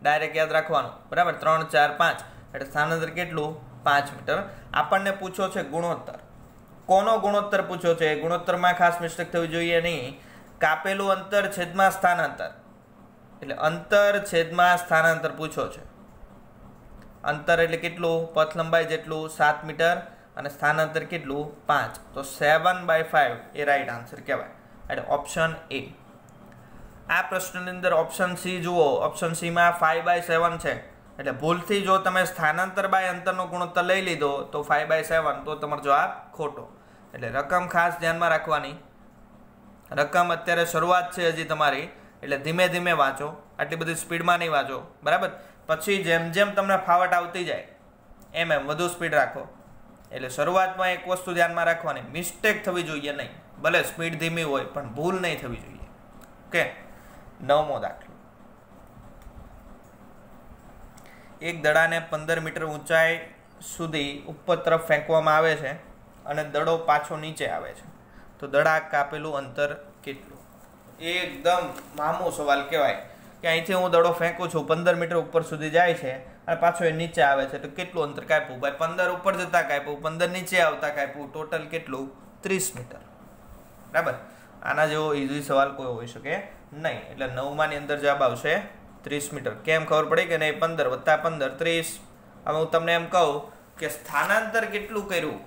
Direct याद रखवानुं बराबर 3 4 5 એટલે સ્થાનાંતર કેટલું 5 મીટર આપણને પૂછ્યો છે ગુણોત્તર કોનો ગુણોત્તર પૂછ્યો છે ગુણોત્તરમાં ખાસ મિસ્ટેક થવી જોઈએ નહીં કાપેલું અંતર છેદમાં સ્થાનાંતર એટલે અંતર છેદમાં સ્થાનાંતર પૂછ્યો છે અંતર એટલે કેટલું પથ લંબાઈ જેટલું 7 મીટર અને સ્થાનાંતર કેટલું 5 તો 7/5 એ રાઈટ આન્સર કહેવાય એટલે ઓપ્શન એ આ પ્રશ્નની અંદર ઓપ્શન સી જુઓ ઓપ્શન સી માં 5/7 છે એટલે ભૂલથી જો તમે સ્થાનાંતર બાય અંતરનો ગુણોત્તર લઈ લીધો તો 5/7 તો તમારો જવાબ ખોટો એટલે રકમ ખાસ ધ્યાનમાં રાખવાની રકમ અત્યારે શરૂઆત છે હજી તમારી એટલે ધીમે ધીમે વાંચો આટલી બધી સ્પીડમાં નહીં વાંચો બરાબર પછી જેમ જેમ તમને ફાવટ આવતી જાય એમ વધુ સ્પીડ રાખો એટલે શરૂઆતમાં એક વસ્તુ ધ્યાનમાં રાખવાની મિસ્ટેક થવી જોઈએ નહીં ભલે સ્પીડ ધીમી હોય પણ ભૂલ નહીં થવી જોઈએ ઓકે 9મો દાખલો એક દડાને 15 મીટર ઊંચાઈ સુધી ઉપર તરફ ફેંકવામાં આવે છે અને દડો પાછો નીચે આવે છે તો દડા કાપેલું અંતર કેટલું એકદમ મામૂ સવાલ કહેવાય કે અહીંથી હું દડો ફેંકું છું 15 મીટર ઉપર સુધી જાય છે અને પાછો એ નીચે આવે છે તો કેટલું અંતર કાપ્યું ભાઈ 15 ઉપર જતા કાપ્યું 15 નીચે આવતા કાપ્યું ટોટલ કેટલું 30 મીટર બરાબર આના જેવો ઈઝી સવાલ કોઈ હોઈ શકે નહીં એટલે 9માની અંદર જવાબ આવશે 30 મીટર કેમ ખબર પડી કે નહીં 15 + 15 30 હવે હું તમને એમ કહું કે સ્થાનાંતર કેટલું કર્યું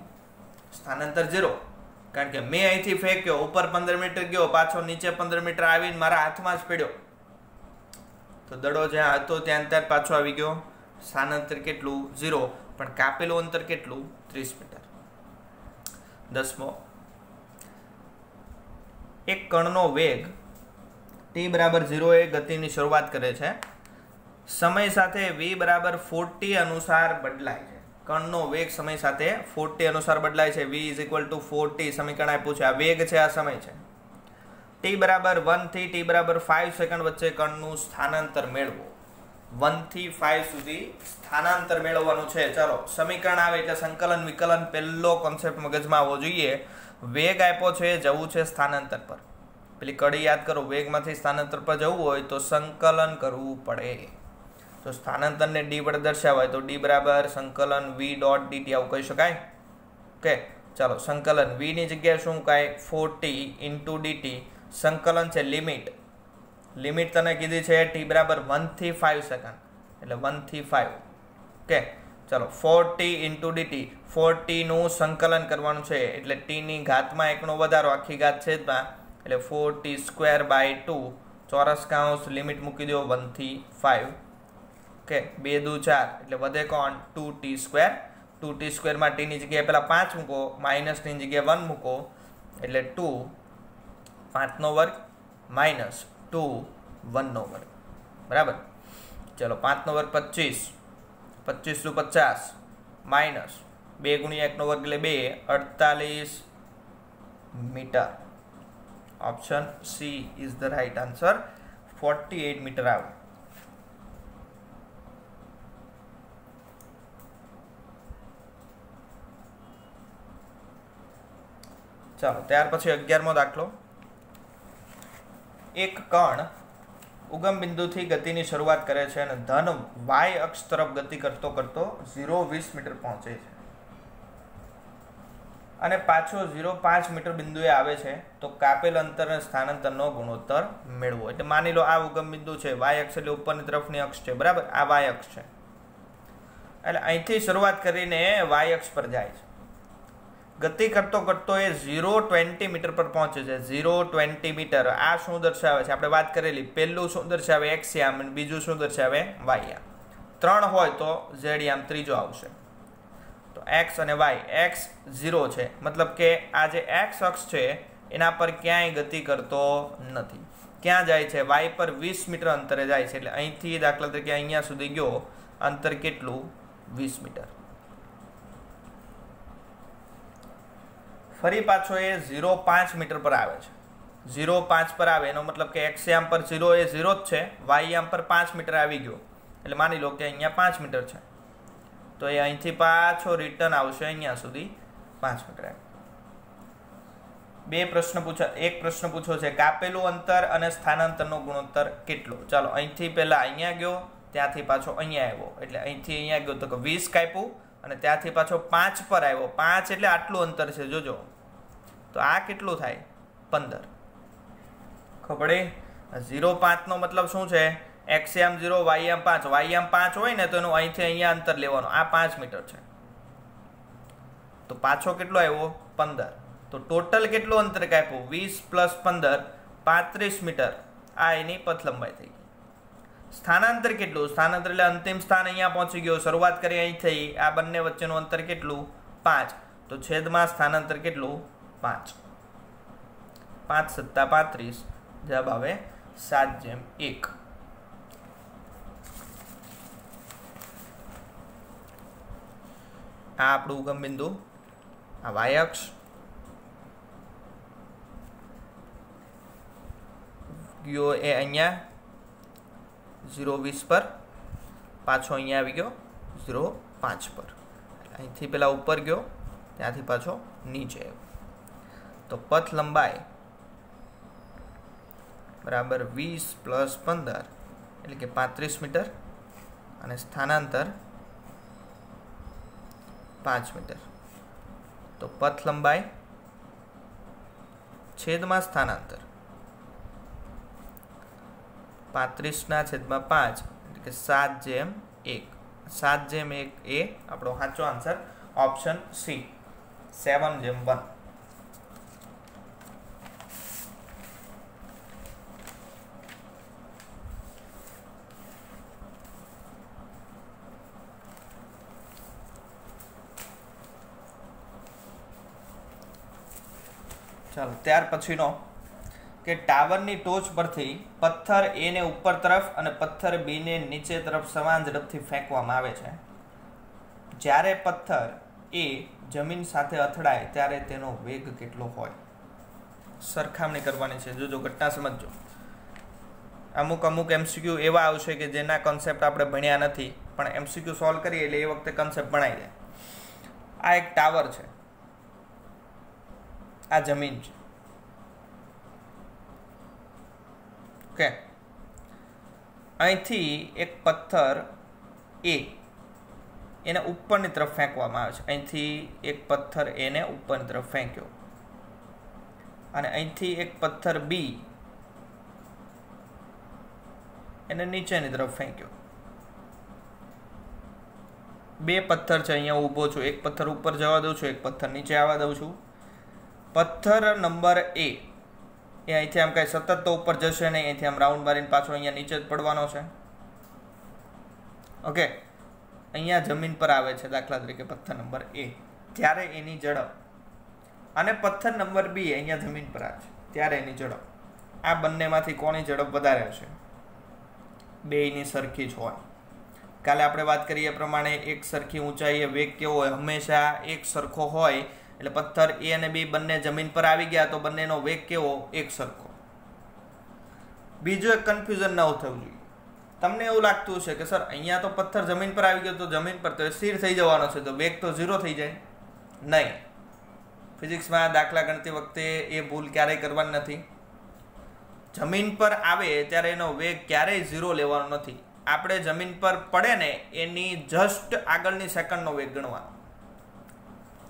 સ્થાનાંતર 0 કારણ કે મેં અહીંથી ફેંક્યો ઉપર 15 મીટર ગયો પાછો નીચે 15 મીટર આવીને મારા હાથમાં જ પડ્યો તો દડો જ્યાં હતો ત્યાં પાછો આવી ગયો સ્થાનાંતર કેટલું 0 પણ કાપેલું અંતર કેટલું 30 મીટર 10મો એક કણનો વેગ t = 0 એ ગતિની શરૂઆત કરે છે સમય સાથે v = 40 અનુસાર બદલાય છે કણનો વેગ સમય સાથે 40 અનુસાર બદલાય છે v = 40 સમીકરણ આપ્યું છે આ વેગ છે આ સમય છે t = 1 થી t = 5 સેકન્ડ વચ્ચે કણનું સ્થાનાંતર મેળવો 1 થી 5 સુધી સ્થાનાંતર મેળવવાનું છે ચાલો સમીકરણ આવે એટલે સંકલન વિકલન પહેલો કોન્સેપ્ટ મગજમાં આવવો જોઈએ વેગ આપ્યો છે જવું છે સ્થાનાંતર પર પેલી કડી યાદ કરો વેગમાંથી સ્થાનાંતર પર જવું હોય તો સંકલન કરવું પડે તો સ્થાનાંતરને d વડે દર્શાવાય તો d = સંકલન v ડોટ dt આવું કહી શકાય ઓકે ચાલો સંકલન v ની જગ્યાએ શું કાંઈ 40 * dt સંકલન છે લિમિટ તને કીધી છે t = 1 થી 5 સેકન્ડ એટલે 1 થી 5 ઓકે ચાલો 40 * dt 40 નું સંકલન કરવાનું છે એટલે t ની ઘાતમાં એકનો વધારો આખી ઘાત છેદમાં એટલે 4t² / 2 ચોરસ કૌંસ લિમિટ મૂકી દો 1 થી 5 ઓકે 2 × 2 = 4 એટલે વધે કોણ 2t². 2t² માં t ની જગ્યાએ પહેલા 5 મૂકો માઇનસ ની જગ્યાએ 1 મૂકો એટલે 2 5 નો વર્ગ - 2 1 નો વર્ગ બરાબર ચલો 5 નો વર્ગ 25 25 × 50 માઇનસ 2 × 1 નો વર્ગ એટલે 2 48 metre option C is the right answer 48 metre આવે ચાલો ત્યાર પછી 11મો દાખલો એક કણ ઉગમ બિંદુથી ગતિની શરૂઆત કરે છે અને ધન y અક્ષ તરફ ગતિ કરતો 0.20 મીટર પહોંચે છે અને પાછો 0.5 મીટર બિંદુએ આવે છે તો કાપેલ અંતર અને સ્થાનાંતરનો ગુણોત્તર મેળવો એટલે માની લો આ ઉગમ બિંદુ છે y અક્ષ એટલે ઉપરની તરફની અક્ષ છે બરાબર આ y અક્ષ છે એટલે અહીંથી શરૂઆત કરીને y અક્ષ પર જાય છે ગતિ કરતો એ 0.20 મીટર પર પહોંચે છે 0.20 મીટર આ શું દર્શાવે છે આપણે વાત કરેલી પહેલું શું દર્શાવે x યામ અને બીજું શું દર્શાવે y યામ 3 હોય તો z યામ ત્રીજો આવશે તો x અને y x 0 છે મતલબ કે આ જે x અક્ષ છે એના પર ક્યાંય ગતિ કરતો નથી ક્યાં જાય છે y પર 20 મીટર અંતરે જાય છે એટલે અહીંથી દાખલા તરીકે અહીંયા સુધી ગયો અંતર કેટલું 20 મીટર ફરી પાછો એ 0.5 મીટર પર આવે છે 0.5 પર આવે એનો મતલબ કે x યામ પર 0 એ 0 જ છે y યામ પર 5 મીટર આવી ગયો એટલે માની લો કે અહીંયા 5 મીટર છે તો એ અહીંથી પાછો રિટર્ન આવશે અહીંયા સુધી 5 મીટર એક પ્રશ્ન પૂછો છે કાપેલું અંતર અને સ્થાનાંતરનો ગુણોત્તર કેટલો ચાલો અહીંથી પહેલા અહીંયા ગયો ત્યાંથી પાછો અહીંયા આવ્યો, એટલે અહીંથી અહીંયા ગયો તો કે 20 કાપ્યું અને ત્યાંથી પાછો 5 પર આવ્યો. 5 એટલે આટલું અંતર છે, જોજો. તો આ કેટલું થાય? 15. ખબર પડી? 0 5 નો મતલબ શું છે? x આમ 0 y આમ 5. y આમ 5 હોય ને તો એનું અહીંથી અહીંયા અંતર લેવાનું. આ 5 મીટર છે, તો પાછો કેટલો આવ્યો? 15. તો ટોટલ કેટલું અંતર કાપ્યું? 20 + 15 35 મીટર. આ એની પથ લંબાઈ થઈ ગઈ. સ્થાનાંતર કેટલું? સ્થાનાંતર એટલે અંતિમ સ્થાન અહીંયા પહોંચી ગયો. શરૂઆત કરી અહીં થઈ. આ બંને વચ્ચેનું અંતર કેટલું? 5. તો છેદમાં સ્થાનાંતર કેટલું? 5. 5 + 35. જવાબ આવે 7/1. આ આપણું ઉગમ બિંદુ, આ વાય અક્ષ, ગયો એ અહીંયા 0 20 પર, પાછો અહીંયા આવી ગયો 0 5 પર. અહીંથી પેલા ઉપર ગયો, ત્યાંથી પાછો નીચે આવ્યો. તો પથ લંબાઈ બરાબર 20 + 15 એટલે કે 35 મીટર અને સ્થાનાંતર 5 મીટર. તો પથ લંબાઈ છેદમાં સ્થાનાંતર 35/5 એટલે કે 7/1. 7/1 એ આપણો સાચો આન્સર, ઓપ્શન સી 7/1. ચાલો, ત્યાર પછીનો કે ટાવરની ટોચ પરથી પથ્થર A ને ઉપર તરફ અને પથ્થર B ને નીચે તરફ સમાન ઝડપથી ફેંકવામાં આવે છે. જ્યારે પથ્થર A જમીન સાથે અથડાય ત્યારે તેનો વેગ કેટલો હોય? સરખામણી કરવાની છે. જોજો, ઘટના સમજજો. અમુક MCQ એવા આવશે કે જેના કોન્સેપ્ટ આપણે ભણ્યા નથી, પણ MCQ સોલ્વ કરીએ એટલે એ વખતે કોન્સેપ્ટ ભણાઈ જાય. આ એક ટાવર છે, આ જમીન છે. ઓકે, અહીંથી એક પથ્થર A એને ઉપરની તરફ ફેંકવામાં આવે છે. અહીંથી એક પથ્થર A ને ઉપરની તરફ ફેંક્યો અને અહીંથી એક પથ્થર B એને નીચેની તરફ ફેંક્યો. બે પથ્થર છે, અહીંયા ઊભો છું. એક પથ્થર ઉપર જવા દઉં છું, એક પથ્થર નીચે આવવા દઉં છું. પથ્થર નંબર A એ અહીંથી આમ કાંઈ સતત તો ઉપર જશે નહીં, અહીંથી આમ રાઉન્ડ મારીને પાછો અહીંયા નીચે જ પડવાનો છે. ઓકે, અહીંયા જમીન પર આવે છે દાખલા તરીકે પથ્થર નંબર A, ત્યારે એની ઝડપ, અને પથ્થર નંબર B અહીંયા જમીન પર આવે છે ત્યારે એની ઝડપ. આ બંનેમાંથી કોની ઝડપ વધારે હશે? બેયની સરખી જ હોય. કાલે આપણે વાત કરીએ એ પ્રમાણે એક સરખી ઊંચાઈએ વેગ કેવો હોય? હંમેશા એક સરખો હોય. એટલે પથ્થર A અને B બંને જમીન પર આવી ગયા તો બંનેનો વેગ કેવો? એક સરખો. બીજું એક કન્ફ્યુઝન ન થવું જોઈએ. તમને એવું લાગતું છે કે સર અહીંયા તો પથ્થર જમીન પર આવી ગયો તો જમીન પર તો સ્થિર થઈ જવાનો છે, તો વેગ તો 0 થઈ જાય. નહીં, ફિઝિક્સમાં દાખલા ગણતી વખતે એ ભૂલ ક્યારેય કરવાની નથી. જમીન પર આવે ત્યારે એનો વેગ ક્યારેય 0 લેવાનો નથી. આપણે જમીન પર પડે ને એની જસ્ટ આગળની સેકન્ડનો વેગ ગણવાનો,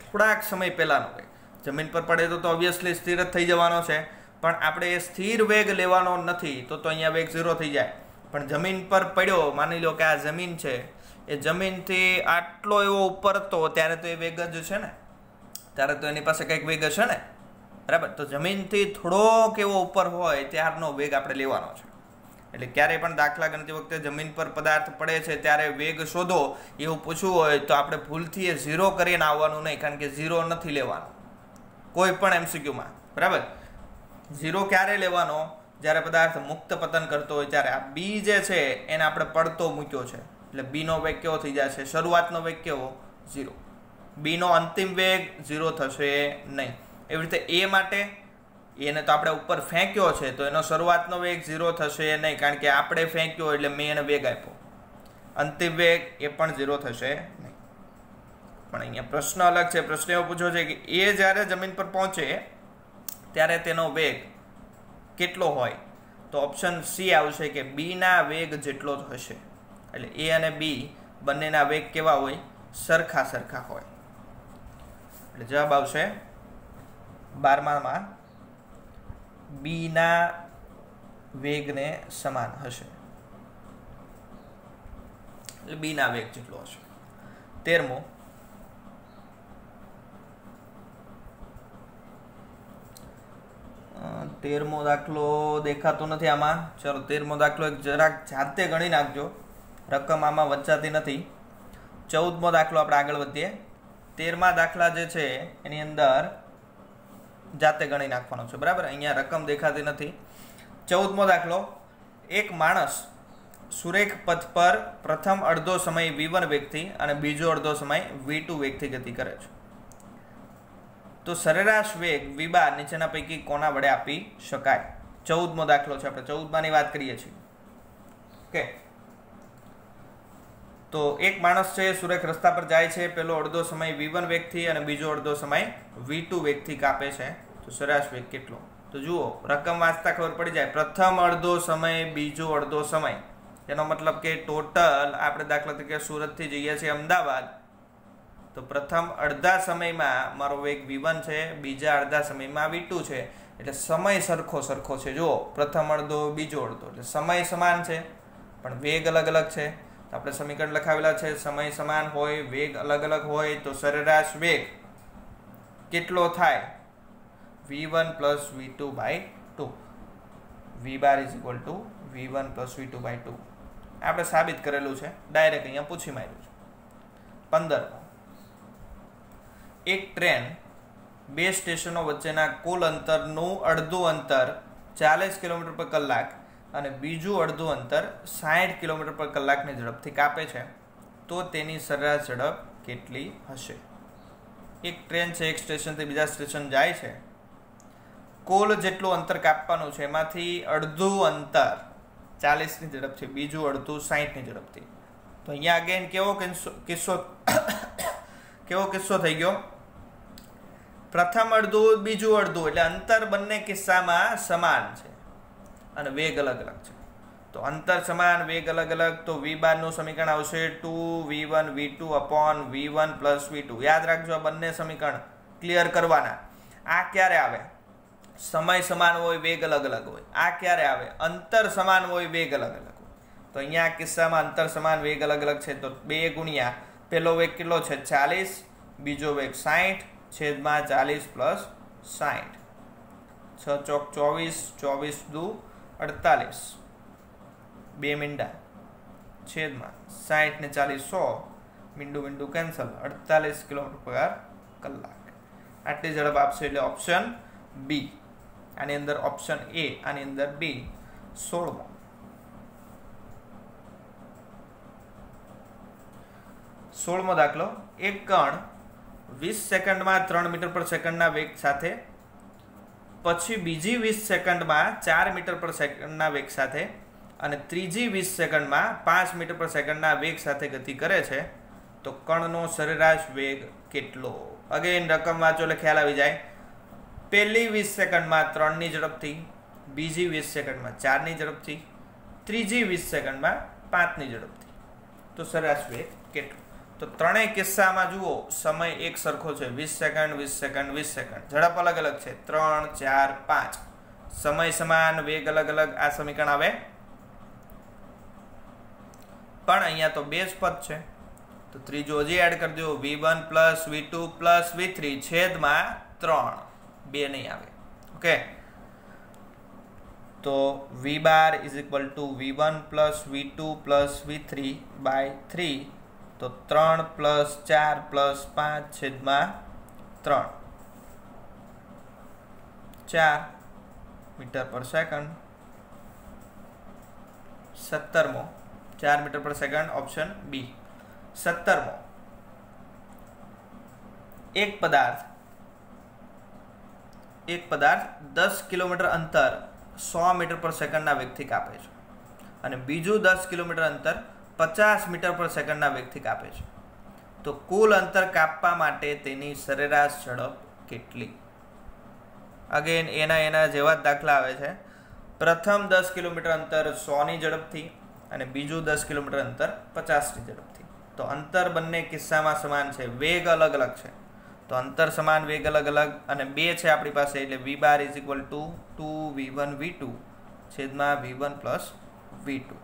થોડાક સમય પહેલાનો વેગ. જમીન પર પડે તો ઓબ્વિયસલી સ્થિર જ થઈ જવાનો છે, પણ આપણે એ સ્થિર વેગ લેવાનો નથી, તો અહીંયા વેગ 0 થઈ જાય. પણ જમીન પર પડ્યો, માની લો કે આ જમીન છે, એ જમીનથી આટલો એવો ઉપર હતો ત્યારે તો એ વેગ જ છે ને, ત્યારે તો એની પાસે કંઈક વેગ હશે ને, બરાબર? તો જમીનથી થોડોક એવો ઉપર હોય ત્યારનો વેગ આપણે લેવાનો છે. એટલે ક્યારેય પણ દાખલા ગણતી વખતે જમીન પર પદાર્થ પડે છે ત્યારે વેગ શોધો એવું પૂછવું હોય તો આપણે ભૂલથી એ 0 કરીને આવવાનું નહીં, કારણ કે 0 નથી લેવાનો કોઈ પણ MCQમાં, બરાબર? 0 ક્યારે લેવાનો? જ્યારે પદાર્થ મુક્ત પતન કરતો હોય ત્યારે. આ B જે છે એને આપણે પડતો મૂક્યો છે, એટલે B નો વેગ કેવો થઈ જશે? શરૂઆતનો વેગ કેવો? 0. B નો અંતિમ વેગ 0 થશે નહીં. એવી રીતે A માટે, એને તો આપણે ઉપર ફેંક્યો છે તો એનો શરૂઆતનો વેગ 0 થશે નહીં, કારણ કે આપણે ફેંક્યો એટલે મેં એને વેગ આપ્યો. અંતિમ વેગ એ પણ 0 થશે નહીં. પણ અહીંયા પ્રશ્ન અલગ છે. પ્રશ્ન એવો પૂછ્યો છે કે એ જ્યારે જમીન પર પહોંચે ત્યારે તેનો વેગ કેટલો હોય? તો ઓપ્શન સી આવશે કે B ના વેગ જેટલો જ હશે. એટલે એ અને બી બંનેના વેગ કેવા હોય? સરખા સરખા હોય. એટલે જવાબ આવશે 12માં બીના વેગને સમાન હશે, એટલે બીના વેગ જેટલો હશે. 13મો દાખલો દેખાતો નથી આમાં. ચલો 13મો દાખલો એક જરાક જાતે ગણી નાખજો, રકમ આમાં વચાતી નથી. 14મો દાખલો આપણે આગળ વધીએ. 13મા દાખલા જે છે એની અંદર જાતે ગણી નાખવાનો છે, બરાબર. અહીંયા રકમ દેખાતી નથી. 14મો દાખલો, એક માણસ સુરેખ પથ પર પ્રથમ અડધો સમય v1 વેગથી અને બીજો અડધો સમય v2 વેગથી ગતિ કરે છે. તો સરેરાશ વેગ v12 નીચેના પૈકી કોના વડે આપી શકાય? 14મો દાખલો છે, આપણે 14માની વાત કરીએ છીએ. ઓકે, તો એક માણસ છે સુરેખ રસ્તા પર જાય છે, પેલો અડધો સમય v1 વેગથી અને બીજો અડધો સમય v2 વેગથી કાપે છે. તો સરેરાશ વેગ કેટલો? તો જુઓ, રકમ વાંચતા ખબર પડી જાય. પ્રથમ અડધો સમય, બીજો અડધો સમય, એનો મતલબ કે ટોટલ આપણે દાખલા તરીકે સુરતથી જઈએ છીએ અમદાવાદ, તો પ્રથમ અડધા સમયમાં મારો વેગ v1 છે, બીજા અડધા સમયમાં v2 છે. એટલે સમય સરખો સરખો છે. જુઓ, પ્રથમ અડધો, બીજો અડધો, એટલે સમય સમાન છે પણ વેગ અલગ અલગ છે. તો આપણે સમીકરણ લખાવેલા છે, સમય સમાન હોય, વેગ અલગ અલગ હોય, તો સરેરાશ વેગ કેટલો થાય? v1 plus v2 by 2. v bar is equal to v1 plus v2 by 2. આપણે સાબિત કરેલું છે, ડાયરેક્ટ અહીંયા પૂછી માર્યું છે. 15. એક ટ્રેન બે સ્ટેશનો વચ્ચેના કુલ અંતરનું અડધું અંતર 40 કિલોમીટર પર કલાક અને બીજું અડધું અંતર 60 કિલોમીટર પર કલાકની ઝડપથી કાપે છે, તો તેની સરેરાશ ઝડપ કેટલી હશે? એક ટ્રેન છે, એક સ્ટેશનથી બીજા સ્ટેશન જાય છે, કુલ જેટલું અંતર કાપવાનું છે એમાંથી અડધું અંતર 40ની ઝડપથી, બીજું અડધું 60ની ઝડપથી. તો અહીંયા અગેન કેવો કિસ્સો થઈ ગયો? પ્રથમ અડધું, બીજું અડધું, એટલે અંતર બંને કિસ્સામાં સમાન છે અને વેગ અલગ અલગ છે. તો અંતર સમાન, વેગ અલગ અલગ, તો v બારનું સમીકરણ આવશે 2v1 v2 upon v1 plus v2. યાદ રાખજો, આ બંને સમીકરણ ક્લિયર કરવાના. આ ક્યારે આવે? સમય સમાન હોય, વેગ અલગ અલગ હોય. આ ક્યારે આવે? અંતર સમાન હોય, વેગ અલગ અલગ હોય. તો અહીંયા આ કિસ્સામાં અંતર સમાન, વેગ અલગ અલગ છે, તો 2 ગુણ્યા પેલો વેગ કેટલો છે? 40, બીજો વેગ 60 છેદમાં 40 plus 60. 6 ચોક 24, 24 દુ 48, 2 મીંડા છેદમાં 60 ને 40 100, મીંડું કેન્સલ, 48 કિલોમીટર પર કલાક. આટલી ઝડપ આપશે એટલે ઓપ્શન બી. આની અંદર ઓપ્શન એ, આની અંદર બી. 16મો. 16મો દાખલો, એક કણ 20 સેકન્ડમાં 3 મીટર પર સેકન્ડના વેગ સાથે, પછી બીજી 20 સેકન્ડમાં 4 મીટર પર સેકન્ડના વેગ સાથે અને ત્રીજી 20 સેકન્ડમાં 5 મીટર પર સેકન્ડના વેગ સાથે ગતિ કરે છે, તો કણનો સરેરાશ વેગ કેટલો? અગેન રકમ વાંચો એટલે ખ્યાલ આવી જાય. પહેલી 20 સેકન્ડમાં 3ની ઝડપથી, બીજી 20 સેકન્ડમાં 4ની ઝડપથી, ત્રીજી 20 સેકન્ડમાં 5ની ઝડપથી, તો સરેરાશ વેગ કેટલો? તો ત્રણેય કિસ્સામાં જુઓ, સમય એક સરખો છે, 20 સેકન્ડ 20 સેકન્ડ 20 સેકન્ડ, ઝડપ અલગ અલગ છે, 3 4 5, સમય સમાન, વેગ અલગ અલગ. આ સમીકરણ આવે. પણ અહીંયા તો બે જ પદ છે, તો ત્રીજો હજી એડ કરી દો, v1 plus v2 plus v3 છેદમાં 3, 2 નહીં આવે. ઓકે, તો v bar is equal to v1 plus v2 plus v3 by 3, તો 3 plus 4 plus 5 છેદમાં 3, 4 મીટર પર સેકન્ડ. 17મો, 4 મીટર પર સેકન્ડ, ઓપ્શન બી. 17મો, એક પદાર્થ 10 કિલોમીટર અંતર 100 મીટર પર સેકન્ડના વેગથી કાપે છે અને બીજું 10 કિલોમીટર અંતર 50 મીટર પર સેકન્ડના વેગથી કાપે છે, તો કુલ અંતર કાપવા માટે તેની સરેરાશ ઝડપ કેટલી? અગેન એના જેવા જ દાખલા આવે છે. પ્રથમ 10 કિલોમીટર અંતર 100ની ઝડપથી, અને બીજું 10 કિલોમીટર અંતર 50ની ઝડપથી. તો અંતર બંને કિસ્સામાં સમાન છે, વેગ અલગ અલગ છે. તો અંતર સમાન, વેગ અલગ અલગ, અને 2 છે આપણી પાસે, એટલે v bar is equal to 2v1 v2 છેદમાં v1 પ્લસ v2.